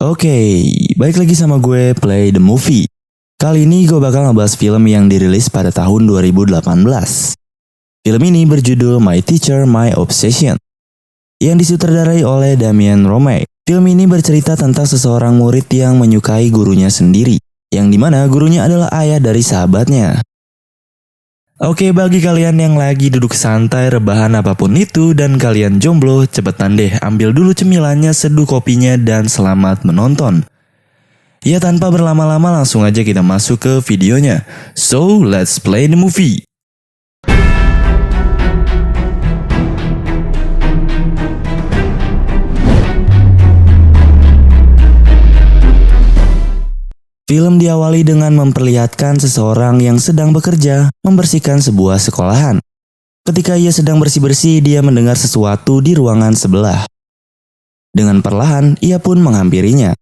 Oke, balik lagi sama gue Play the Movie. Kali ini gue bakal ngebahas film yang dirilis pada tahun 2018. Film ini berjudul My Teacher, My Obsession, yang disutradarai oleh Damien Romey. Film ini bercerita tentang seseorang murid yang menyukai gurunya sendiri, yang dimana gurunya adalah ayah dari sahabatnya. Oke, bagi kalian yang lagi duduk santai, rebahan apapun itu, dan kalian jomblo, cepetan deh ambil dulu cemilannya, seduh kopinya, dan selamat menonton. Ya, tanpa berlama-lama langsung aja kita masuk ke videonya. So, let's play the movie. Film diawali dengan memperlihatkan seseorang yang sedang bekerja membersihkan sebuah sekolahan. Ketika ia sedang bersih-bersih, dia mendengar sesuatu di ruangan sebelah. Dengan perlahan, ia pun menghampirinya.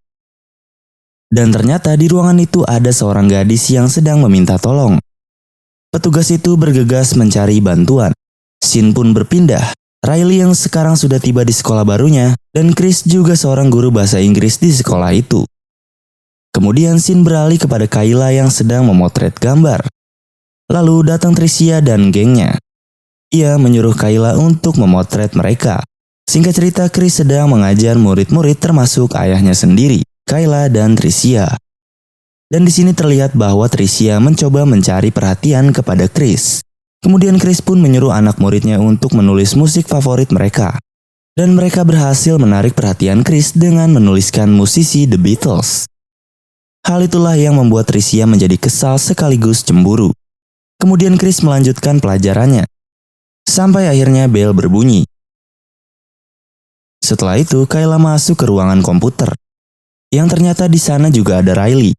Dan ternyata di ruangan itu ada seorang gadis yang sedang meminta tolong. Petugas itu bergegas mencari bantuan. Scene pun berpindah. Riley yang sekarang sudah tiba di sekolah barunya, dan Chris juga seorang guru bahasa Inggris di sekolah itu. Kemudian scene beralih kepada Kayla yang sedang memotret gambar. Lalu datang Tricia dan gengnya. Ia menyuruh Kayla untuk memotret mereka. Singkat cerita, Chris sedang mengajar murid-murid termasuk ayahnya sendiri, Kayla dan Tricia. Dan di sini terlihat bahwa Tricia mencoba mencari perhatian kepada Chris. Kemudian Chris pun menyuruh anak muridnya untuk menulis musik favorit mereka. Dan mereka berhasil menarik perhatian Chris dengan menuliskan musisi The Beatles. Hal itulah yang membuat Tricia menjadi kesal sekaligus cemburu. Kemudian Chris melanjutkan pelajarannya. Sampai akhirnya bel berbunyi. Setelah itu, Kayla masuk ke ruangan komputer. Yang ternyata di sana juga ada Riley.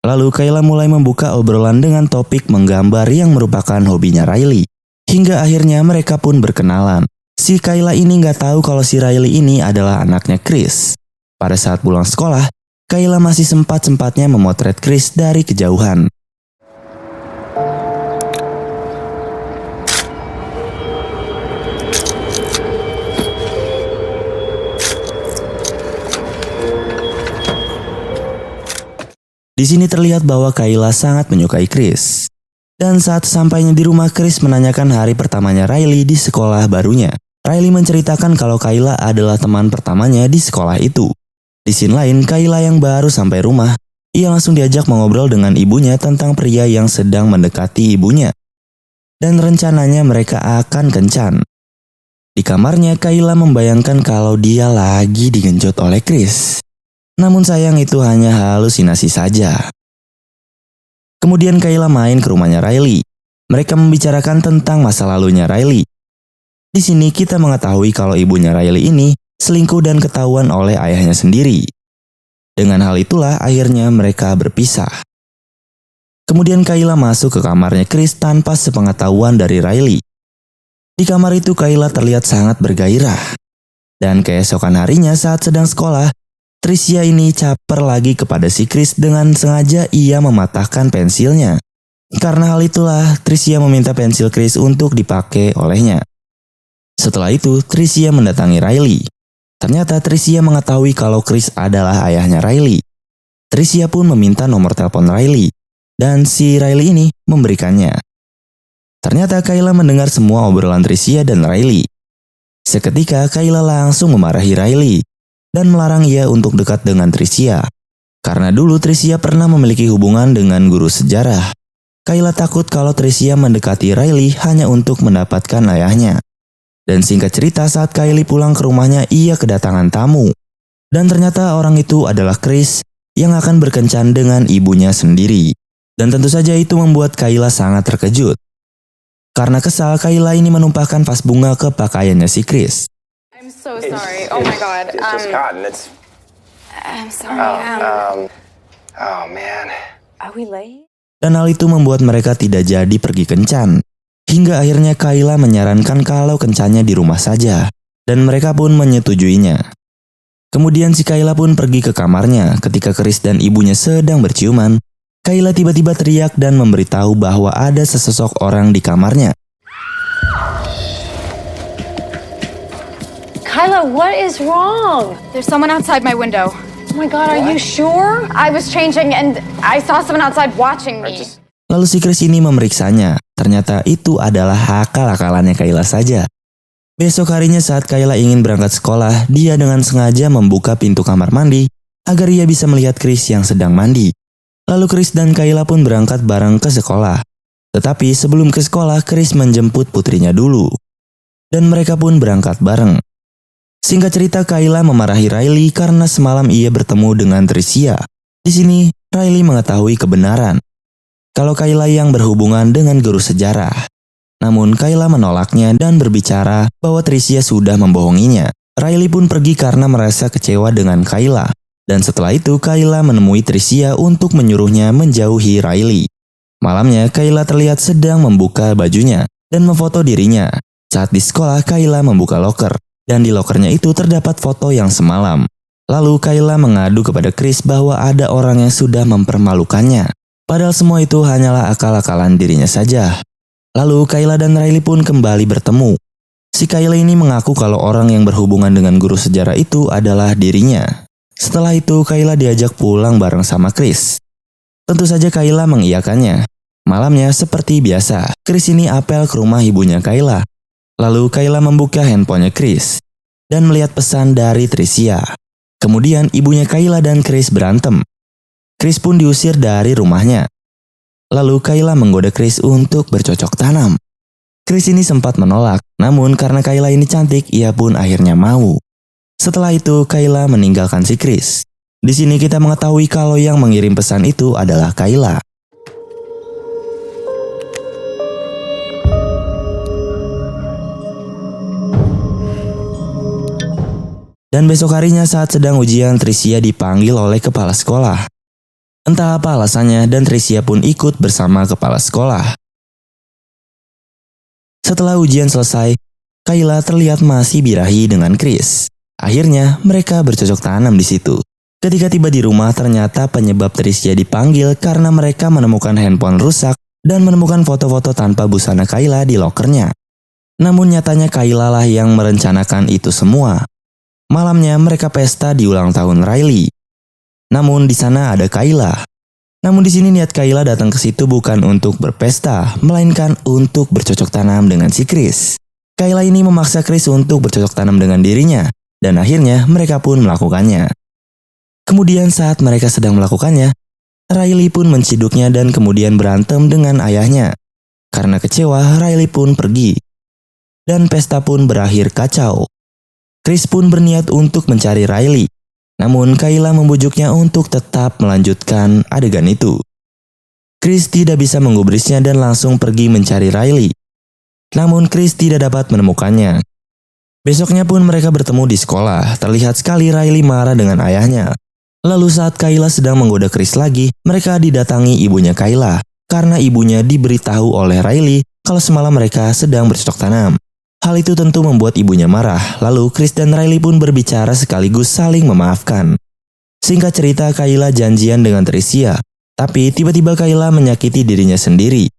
Lalu Kayla mulai membuka obrolan dengan topik menggambar yang merupakan hobinya Riley. Hingga akhirnya mereka pun berkenalan. Si Kayla ini nggak tahu kalau si Riley ini adalah anaknya Chris. Pada saat pulang sekolah, Kayla masih sempat-sempatnya memotret Chris dari kejauhan. Di sini terlihat bahwa Kayla sangat menyukai Chris. Dan saat sampainya di rumah, Chris menanyakan hari pertamanya Riley di sekolah barunya. Riley menceritakan kalau Kayla adalah teman pertamanya di sekolah itu. Di scene lain, Kayla yang baru sampai rumah, ia langsung diajak mengobrol dengan ibunya tentang pria yang sedang mendekati ibunya. Dan rencananya mereka akan kencan. Di kamarnya, Kayla membayangkan kalau dia lagi digenjot oleh Chris. Namun sayang itu hanya halusinasi saja. Kemudian Kayla main ke rumahnya Riley. Mereka membicarakan tentang masa lalunya Riley. Di sini kita mengetahui kalau ibunya Riley ini selingkuh dan ketahuan oleh ayahnya sendiri. Dengan hal itulah akhirnya mereka berpisah. Kemudian Kayla masuk ke kamarnya Chris tanpa sepengetahuan dari Riley. Di kamar itu Kayla terlihat sangat bergairah. Dan keesokan harinya saat sedang sekolah, Tricia ini caper lagi kepada si Chris dengan sengaja ia mematahkan pensilnya. Karena hal itulah Tricia meminta pensil Chris untuk dipakai olehnya. Setelah itu Tricia mendatangi Riley. Ternyata Tricia mengetahui kalau Chris adalah ayahnya Riley. Tricia pun meminta nomor telepon Riley, dan si Riley ini memberikannya. Ternyata Kayla mendengar semua obrolan Tricia dan Riley. Seketika Kayla langsung memarahi Riley, dan melarang ia untuk dekat dengan Tricia. Karena dulu Tricia pernah memiliki hubungan dengan guru sejarah. Kayla takut kalau Tricia mendekati Riley hanya untuk mendapatkan ayahnya. Dan singkat cerita saat Kylie pulang ke rumahnya ia kedatangan tamu. Dan ternyata orang itu adalah Chris yang akan berkencan dengan ibunya sendiri. Dan tentu saja itu membuat Kayla sangat terkejut. Karena kesal, Kayla ini menumpahkan vas bunga ke pakaiannya si Chris. I'm so sorry. Oh my god. It's just cotton. I'm sorry. Oh man. Are we late? Dan hal itu membuat mereka tidak jadi pergi kencan. Hingga akhirnya Kayla menyarankan kalau kencannya di rumah saja. Dan mereka pun menyetujuinya. Kemudian si Kayla pun pergi ke kamarnya. Ketika Chris dan ibunya sedang berciuman, Kayla tiba-tiba teriak dan memberitahu bahwa ada sesosok orang di kamarnya. Kyla, what is wrong? There's someone outside my window. Oh my god, are you sure? I was changing and I saw someone outside watching me. Lalu si Chris ini memeriksanya. Ternyata itu adalah akal-akalannya Kayla saja. Besok harinya saat Kayla ingin berangkat sekolah, dia dengan sengaja membuka pintu kamar mandi agar ia bisa melihat Chris yang sedang mandi. Lalu Chris dan Kayla pun berangkat bareng ke sekolah. Tetapi sebelum ke sekolah, Chris menjemput putrinya dulu. Dan mereka pun berangkat bareng. Singkat cerita, Kayla memarahi Riley karena semalam ia bertemu dengan Tricia. Di sini, Riley mengetahui kebenaran kalau Kayla yang berhubungan dengan guru sejarah. Namun Kayla menolaknya dan berbicara bahwa Tricia sudah membohonginya. Riley pun pergi karena merasa kecewa dengan Kayla. Dan setelah itu Kayla menemui Tricia untuk menyuruhnya menjauhi Riley. Malamnya Kayla terlihat sedang membuka bajunya dan memfoto dirinya. Saat di sekolah Kayla membuka loker. Dan di lokernya itu terdapat foto yang semalam. Lalu Kayla mengadu kepada Chris bahwa ada orang yang sudah mempermalukannya. Padahal semua itu hanyalah akal-akalan dirinya saja. Lalu Kayla dan Riley pun kembali bertemu. Si Kayla ini mengaku kalau orang yang berhubungan dengan guru sejarah itu adalah dirinya. Setelah itu Kayla diajak pulang bareng sama Chris. Tentu saja Kayla mengiyakannya. Malamnya seperti biasa, Chris ini apel ke rumah ibunya Kayla. Lalu Kayla membuka handphonenya Chris dan melihat pesan dari Tricia. Kemudian ibunya Kayla dan Chris berantem. Chris pun diusir dari rumahnya. Lalu Kayla menggoda Chris untuk bercocok tanam. Chris ini sempat menolak, namun karena Kayla ini cantik, ia pun akhirnya mau. Setelah itu Kayla meninggalkan si Chris. Di sini kita mengetahui kalau yang mengirim pesan itu adalah Kayla. Dan besok harinya saat sedang ujian, Tricia dipanggil oleh kepala sekolah. Entah apa alasannya dan Tricia pun ikut bersama kepala sekolah. Setelah ujian selesai, Kayla terlihat masih birahi dengan Chris. Akhirnya mereka bercocok tanam di situ. Ketika tiba di rumah, ternyata penyebab Tricia dipanggil karena mereka menemukan handphone rusak dan menemukan foto-foto tanpa busana Kayla di lokernya. Namun nyatanya Kayla lah yang merencanakan itu semua. Malamnya mereka pesta di ulang tahun Riley. Namun di sana ada Kayla. Namun di sini niat Kayla datang ke situ bukan untuk berpesta, melainkan untuk bercocok tanam dengan si Chris. Kayla ini memaksa Chris untuk bercocok tanam dengan dirinya, dan akhirnya mereka pun melakukannya. Kemudian saat mereka sedang melakukannya, Riley pun menciduknya dan kemudian berantem dengan ayahnya. Karena kecewa, Riley pun pergi. Dan pesta pun berakhir kacau. Chris pun berniat untuk mencari Riley. Namun Kayla membujuknya untuk tetap melanjutkan adegan itu. Chris tidak bisa menggubrisnya dan langsung pergi mencari Riley. Namun Chris tidak dapat menemukannya. Besoknya pun mereka bertemu di sekolah. Terlihat sekali Riley marah dengan ayahnya. Lalu saat Kayla sedang menggoda Chris lagi, mereka didatangi ibunya Kayla. Karena ibunya diberitahu oleh Riley kalau semalam mereka sedang bercocok tanam. Hal itu tentu membuat ibunya marah, lalu Chris dan Riley pun berbicara sekaligus saling memaafkan. Singkat cerita, Kayla janjian dengan Tricia, tapi tiba-tiba Kayla menyakiti dirinya sendiri,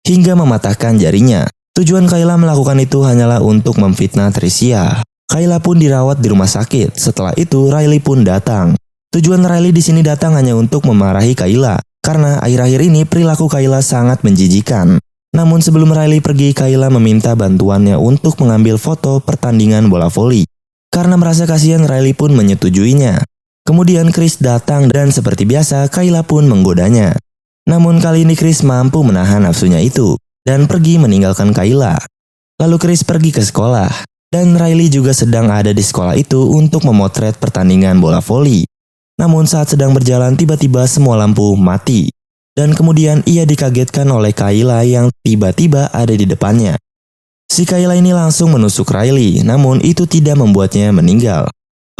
hingga mematahkan jarinya. Tujuan Kayla melakukan itu hanyalah untuk memfitnah Tricia. Kayla pun dirawat di rumah sakit, setelah itu Riley pun datang. Tujuan Riley di sini datang hanya untuk memarahi Kayla, karena akhir-akhir ini perilaku Kayla sangat menjijikan. Namun sebelum Riley pergi, Kayla meminta bantuannya untuk mengambil foto pertandingan bola voli. Karena merasa kasihan, Riley pun menyetujuinya. Kemudian Chris datang dan seperti biasa, Kayla pun menggodanya. Namun kali ini Chris mampu menahan nafsunya itu dan pergi meninggalkan Kayla. Lalu Chris pergi ke sekolah. Dan Riley juga sedang ada di sekolah itu untuk memotret pertandingan bola voli. Namun saat sedang berjalan, tiba-tiba semua lampu mati. Dan kemudian ia dikagetkan oleh Kayla yang tiba-tiba ada di depannya. Si Kayla ini langsung menusuk Riley, namun itu tidak membuatnya meninggal.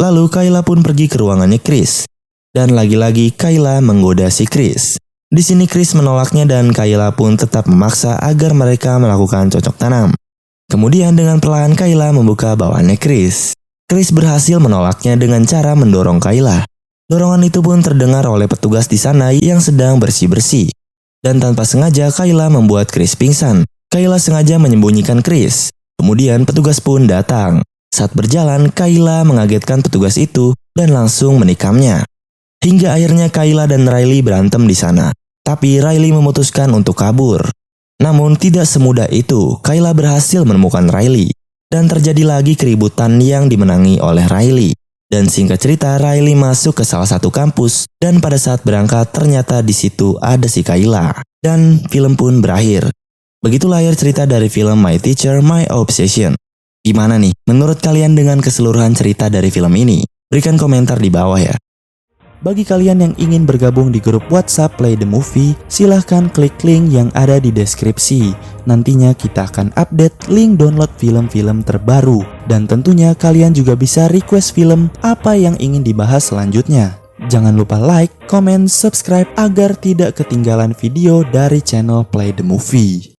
Lalu Kayla pun pergi ke ruangannya Chris. Dan lagi-lagi Kayla menggoda si Chris. Di sini Chris menolaknya dan Kayla pun tetap memaksa agar mereka melakukan cocok tanam. Kemudian dengan perlahan Kayla membuka bawahannya Chris. Chris berhasil menolaknya dengan cara mendorong Kayla. Dorongan itu pun terdengar oleh petugas di sana yang sedang bersih-bersih. Dan tanpa sengaja Kayla membuat Chris pingsan. Kayla sengaja menyembunyikan Chris. Kemudian petugas pun datang. Saat berjalan, Kayla mengagetkan petugas itu dan langsung menikamnya. Hingga akhirnya Kayla dan Riley berantem di sana. Tapi Riley memutuskan untuk kabur. Namun tidak semudah itu, Kayla berhasil menemukan Riley. Dan terjadi lagi keributan yang dimenangi oleh Riley. Dan singkat cerita, Riley masuk ke salah satu kampus. Dan pada saat berangkat, ternyata di situ ada si Kayla. Dan film pun berakhir. Begitu lahir cerita dari film My Teacher, My Obsession. Gimana nih menurut kalian dengan keseluruhan cerita dari film ini? Berikan komentar di bawah ya. Bagi kalian yang ingin bergabung di grup WhatsApp Play the Movie, silahkan klik link yang ada di deskripsi. Nantinya kita akan update link download film-film terbaru. Dan tentunya kalian juga bisa request film apa yang ingin dibahas selanjutnya. Jangan lupa like, comment, subscribe agar tidak ketinggalan video dari channel Play the Movie.